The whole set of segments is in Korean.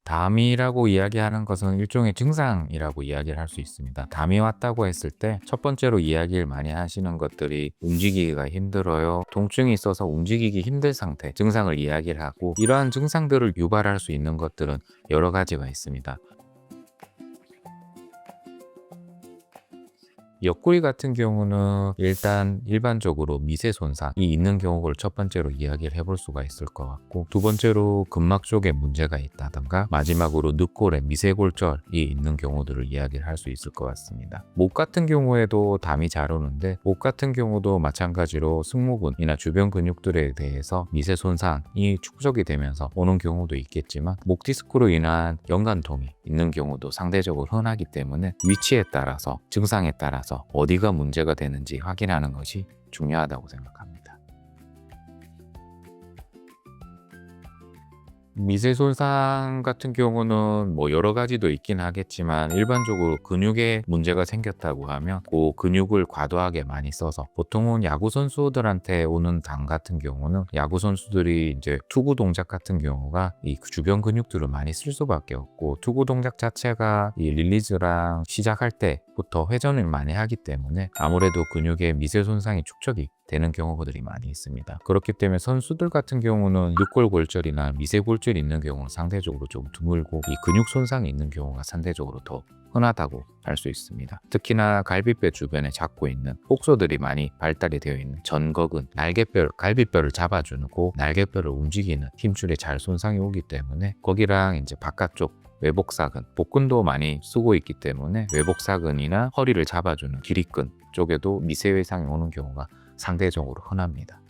담이라고 이야기하는 것은 일종의 증상이라고 이야기를 할 수 있습니다. 담이 왔다고 했을 때 첫 번째로 이야기를 많이 하시는 것들이 움직이기가 힘들어요. 통증이 있어서 움직이기 힘든 상태, 증상을 이야기를 하고, 이러한 증상들을 유발할 수 있는 것들은 여러 가지가 있습니다. 옆구리 같은 경우는 일단 일반적으로 미세 손상이 있는 경우를 첫 번째로 이야기를 해볼 수가 있을 것 같고, 두 번째로 근막 쪽에 문제가 있다든가, 마지막으로 늑골에 미세골절이 있는 경우들을 이야기를 할 수 있을 것 같습니다. 목 같은 경우에도 담이 잘 오는데, 목 같은 경우도 마찬가지로 승모근이나 주변 근육들에 대해서 미세 손상이 축적이 되면서 오는 경우도 있겠지만, 목 디스크로 인한 연관통이 있는 경우도 상대적으로 흔하기 때문에 위치에 따라서, 증상에 따라서 어디가 문제가 되는지 확인하는 것이 중요하다고 생각합니다. 미세 손상 같은 경우는 뭐 여러 가지도 있긴 하겠지만, 일반적으로 근육에 문제가 생겼다고 하면 그 근육을 과도하게 많이 써서, 보통은 야구 선수들한테 오는 담 같은 경우는 야구 선수들이 이제 투구 동작 같은 경우가 이 주변 근육들을 많이 쓸 수밖에 없고, 투구 동작 자체가 이 릴리즈랑 시작할 때부터 회전을 많이 하기 때문에 아무래도 근육에 미세 손상이 축적이 되는 경우들이 많이 있습니다. 그렇기 때문에 선수들 같은 경우는 늑골골절이나 미세골절이 있는 경우는 상대적으로 좀 드물고, 이 근육 손상이 있는 경우가 상대적으로 더 흔하다고 할 수 있습니다. 특히나 갈비뼈 주변에 잡고 있는 혹소들이 많이 발달이 되어 있는 전거근, 날개뼈, 갈비뼈를 잡아주고 날개뼈를 움직이는 힘줄에 잘 손상이 오기 때문에, 거기랑 이제 바깥쪽 외복사근, 복근도 많이 쓰고 있기 때문에 외복사근이나 허리를 잡아주는 기립근 쪽에도 미세 외상이 오는 경우가 상대적으로 흔합니다.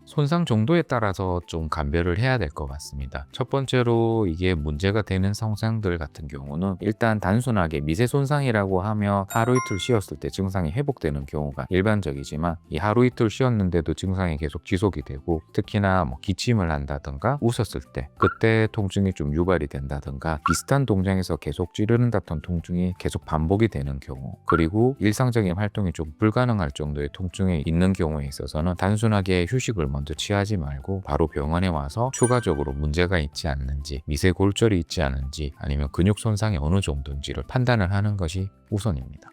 손상 정도에 따라서 좀 감별을 해야 될 것 같습니다. 첫 번째로 이게 문제가 되는 손상들 같은 경우는, 일단 단순하게 미세 손상이라고 하면 하루 이틀 쉬었을 때 증상이 회복되는 경우가 일반적이지만, 이 하루 이틀 쉬었는데도 증상이 계속 지속이 되고, 특히나 뭐 기침을 한다든가 웃었을 때 그때 통증이 좀 유발이 된다든가, 비슷한 동작에서 계속 찌르는 듯한 통증이 계속 반복이 되는 경우, 그리고 일상적인 활동이 좀 불가능할 정도의 통증이 있는 경우에 있어서는 단순하게 휴식을 먼저 취하지 말고 바로 병원에 와서 추가적으로 문제가 있지 않는지, 미세 골절이 있지 않은지, 아니면 근육 손상이 어느 정도인지를 판단을 하는 것이 우선입니다.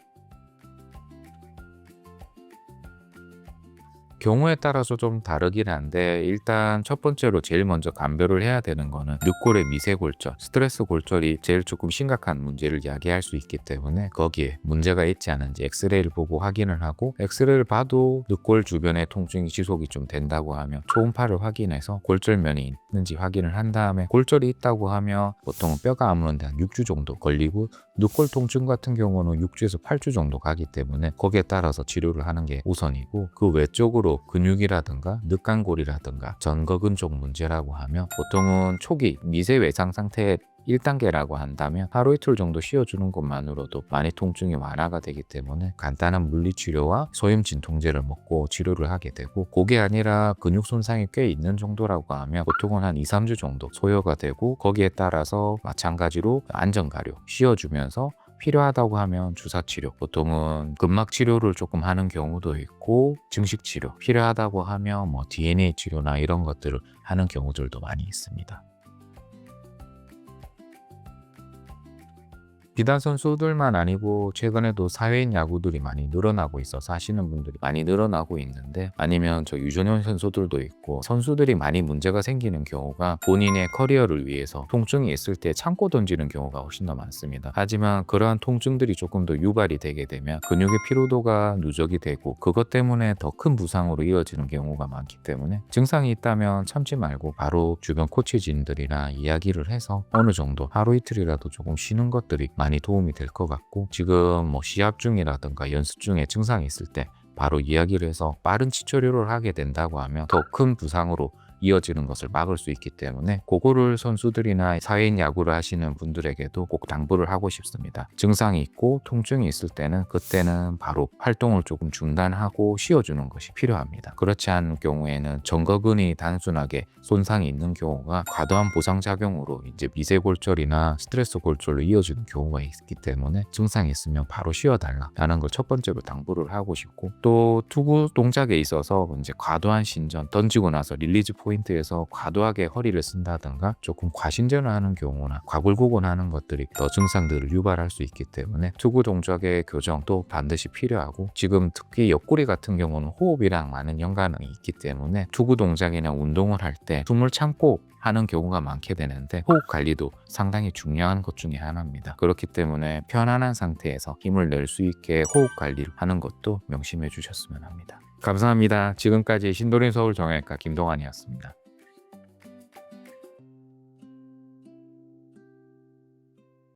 경우에 따라서 좀 다르긴 한데, 일단 첫 번째로 제일 먼저 감별을 해야 되는 거는 늑골의 미세골절, 스트레스 골절이 제일 조금 심각한 문제를 야기할 수 있기 때문에, 거기에 문제가 있지 않은지 엑스레이를 보고 확인을 하고, 엑스레이를 봐도 늑골 주변에 통증이 지속이 좀 된다고 하면 초음파를 확인해서 골절면이 있는지 확인을 한 다음에, 골절이 있다고 하면 보통은 뼈가 아무는 데 한 6주 정도 걸리고, 늑골 통증 같은 경우는 6주에서 8주 정도 가기 때문에 거기에 따라서 치료를 하는 게 우선이고, 그 외적으로 근육이라든가 늑간골이라든가 전거근 쪽 문제라고 하면, 보통은 초기 미세 외상 상태 1단계라고 한다면 하루 이틀 정도 쉬어주는 것만으로도 많이 통증이 완화가 되기 때문에, 간단한 물리치료와 소염 진통제를 먹고 치료를 하게 되고, 그게 아니라 근육 손상이 꽤 있는 정도라고 하면 보통은 한 2, 3주 정도 소요가 되고, 거기에 따라서 마찬가지로 안전가료 씌워주면서, 필요하다고 하면 주사치료, 보통은 근막 치료를 조금 하는 경우도 있고, 증식치료 필요하다고 하면 뭐 DNA 치료나 이런 것들을 하는 경우들도 많이 있습니다. 비단 선수들만 아니고 최근에도 사회인 야구들이 많이 늘어나고 있어서 하시는 분들이 많이 늘어나고 있는데, 아니면 저 유소년 선수들도 있고, 선수들이 많이 문제가 생기는 경우가 본인의 커리어를 위해서 통증이 있을 때 참고 던지는 경우가 훨씬 더 많습니다. 하지만 그러한 통증들이 조금 더 유발이 되게 되면 근육의 피로도가 누적이 되고, 그것 때문에 더 큰 부상으로 이어지는 경우가 많기 때문에, 증상이 있다면 참지 말고 바로 주변 코치진들이나 이야기를 해서 어느 정도 하루 이틀이라도 조금 쉬는 것들이 많이 도움이 될 것 같고, 지금 뭐 시합 중이라든가 연습 중에 증상이 있을 때 바로 이야기를 해서 빠른 치료를 하게 된다고 하면 더 큰 부상으로 이어지는 것을 막을 수 있기 때문에, 그거를 선수들이나 사회인 야구를 하시는 분들에게도 꼭 당부를 하고 싶습니다. 증상이 있고 통증이 있을 때는 그때는 바로 활동을 조금 중단하고 쉬어주는 것이 필요합니다. 그렇지 않은 경우에는 전거근이 단순하게 손상이 있는 경우가 과도한 보상작용으로 이제 미세골절이나 스트레스 골절로 이어지는 경우가 있기 때문에, 증상이 있으면 바로 쉬어달라는 걸 첫 번째로 당부를 하고 싶고, 또 투구 동작에 있어서 이제 과도한 신전, 던지고 나서 릴리즈 포인트 포인트에서 과도하게 허리를 쓴다든가 조금 과신전을 하는 경우나 과골구곤하는 것들이 더 증상들을 유발할 수 있기 때문에 투구 동작의 교정도 반드시 필요하고, 지금 특히 옆구리 같은 경우는 호흡이랑 많은 연관이 있기 때문에 투구 동작이나 운동을 할 때 숨을 참고 하는 경우가 많게 되는데, 호흡 관리도 상당히 중요한 것 중에 하나입니다. 그렇기 때문에 편안한 상태에서 힘을 낼 수 있게 호흡 관리를 하는 것도 명심해 주셨으면 합니다. 감사합니다. 지금까지 신도림 서울 정형외과 김동환이었습니다.